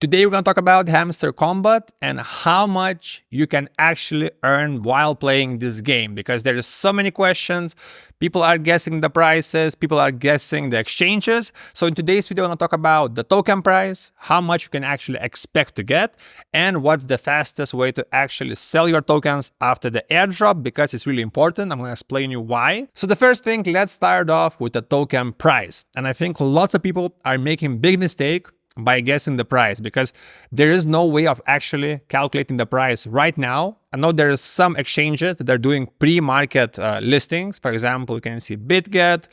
Today we're going to talk about Hamster Kombat and how much you can actually earn while playing this game, because there are so many questions. People are guessing the prices, people are guessing the exchanges. So in today's video, I'm going to talk about the token price, how much you can actually expect to get, and what's the fastest way to actually sell your tokens after the airdrop, because it's really important. I'm going to explain you why. So the first thing, let's start off with the token price. And I think lots of people are making big mistake by guessing the price, because there is no way of actually calculating the price right now. I know there is some exchanges that are doing pre-market listings. For example, you can see BitGet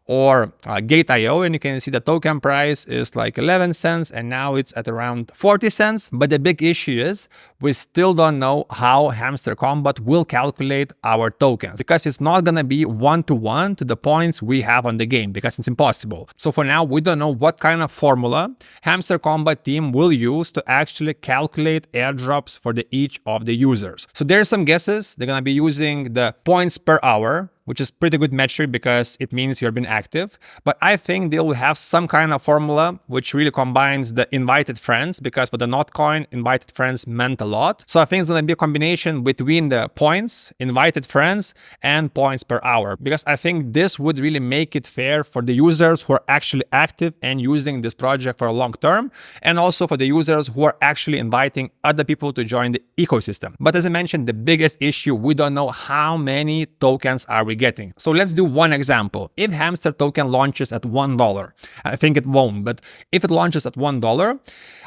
or Gate.io, and you can see the token price is like 11 cents and now it's at around 40 cents. But the big issue is we still don't know how Hamster Kombat will calculate our tokens, because it's not going to be one-to-one to the points we have on the game, because it's impossible. So for now, we don't know what kind of formula Hamster Kombat team will use to actually calculate airdrops for each of the users. So there's some guesses. They're going to be using the points per hour, which is pretty good metric because it means you've been active. But I think they'll have some kind of formula which really combines the invited friends, because for the Notcoin, invited friends meant a lot. So I think it's going to be a combination between the points, invited friends, and points per hour, because I think this would really make it fair for the users who are actually active and using this project for a long term, and also for the users who are actually inviting other people to join the ecosystem. But as I mentioned, the biggest issue, we don't know how many tokens are we getting. So let's do one example. If Hamster Token launches at $1, I think it won't, but if it launches at $1,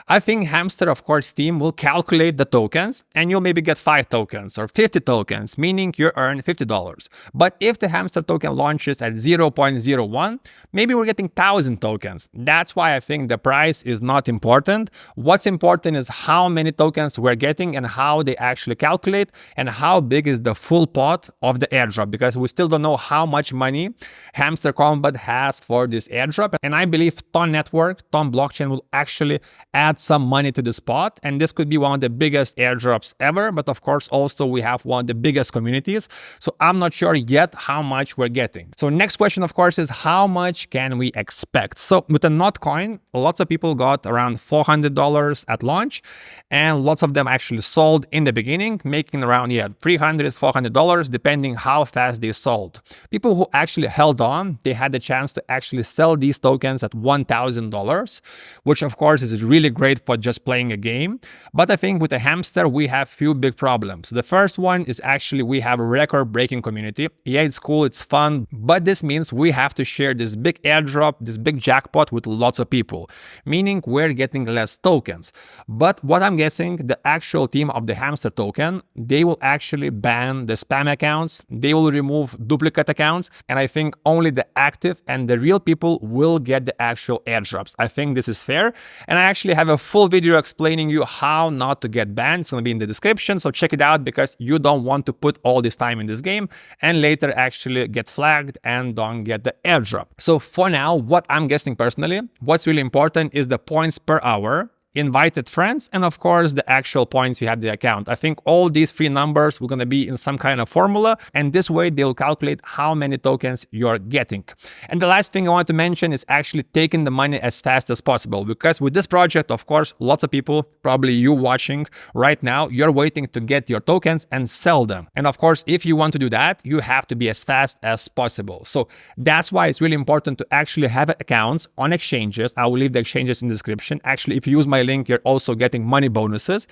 I think Hamster, of course, team will calculate the tokens, and you'll maybe get 5 tokens or 50 tokens, meaning you earn $50. But if the Hamster Token launches at 0.01, maybe we're getting 1,000 tokens. That's why I think the price is not important. What's important is how many tokens we're getting and how they actually calculate, and how big is the full pot of the airdrop, because we still don't know how much money Hamster Kombat has for this airdrop. And I believe Ton Network, Ton Blockchain will actually add some money to the spot, and this could be one of the biggest airdrops ever. But of course, also we have one of the biggest communities, so I'm not sure yet how much we're getting. So next question, of course, is how much can we expect? So with the Notcoin, lots of people got around $400 at launch, and lots of them actually sold in the beginning, making around $300, $400, depending how fast they sold. People who actually held on, they had the chance to actually sell these tokens at $1,000, which of course is really great for just playing a game. But I think with the Hamster, we have few big problems. The first one is actually we have a record-breaking community. Yeah, it's cool, it's fun, but this means we have to share this big airdrop, this big jackpot with lots of people, meaning we're getting less tokens. But what I'm guessing, the actual team of the Hamster Token, they will actually ban the spam accounts, they will remove duplicate accounts, and I think only the active and the real people will get the actual airdrops. I think this is fair, and I actually have a full video explaining you how not to get banned. It's going to be in the description, so check it out, because you don't want to put all this time in this game and later actually get flagged and don't get the airdrop. So for now, what I'm guessing personally, what's really important is the points per hour, invited friends, and of course the actual points you have the account. I think all these 3 numbers were going to be in some kind of formula, and this way they'll calculate how many tokens you're getting. And the last thing I want to mention is actually taking the money as fast as possible, because with this project, of course, lots of people, probably you watching right now, you're waiting to get your tokens and sell them. And of course, if you want to do that, you have to be as fast as possible. So that's why it's really important to actually have accounts on exchanges. I will leave the exchanges in the description. Actually, if you use my link, you're also getting money bonuses,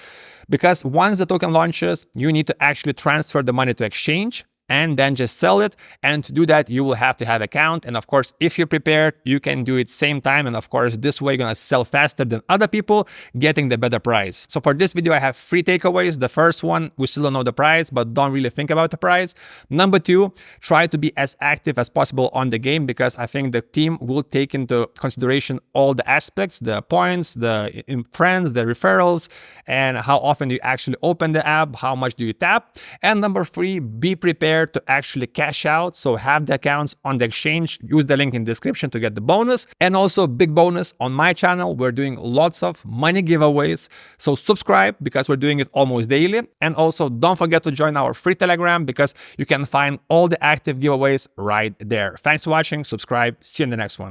because once the token launches, you need to actually transfer the money to exchange and then just sell it. And to do that, you will have to have an account. And of course, if you're prepared, you can do it same time. And of course, this way you're going to sell faster than other people, getting the better price. So for this video, I have 3 takeaways. The first one, we still don't know the price, but don't really think about the price. Number 2, try to be as active as possible on the game, because I think the team will take into consideration all the aspects, the points, the friends, the referrals, and how often you actually open the app, how much do you tap. And number 3, be prepared to actually cash out. So have the accounts on the exchange, use the link in the description to get the bonus. And also big bonus on my channel, we're doing lots of money giveaways. So subscribe, because we're doing it almost daily. And also don't forget to join our free Telegram, because you can find all the active giveaways right there. Thanks for watching, subscribe, see you in the next one.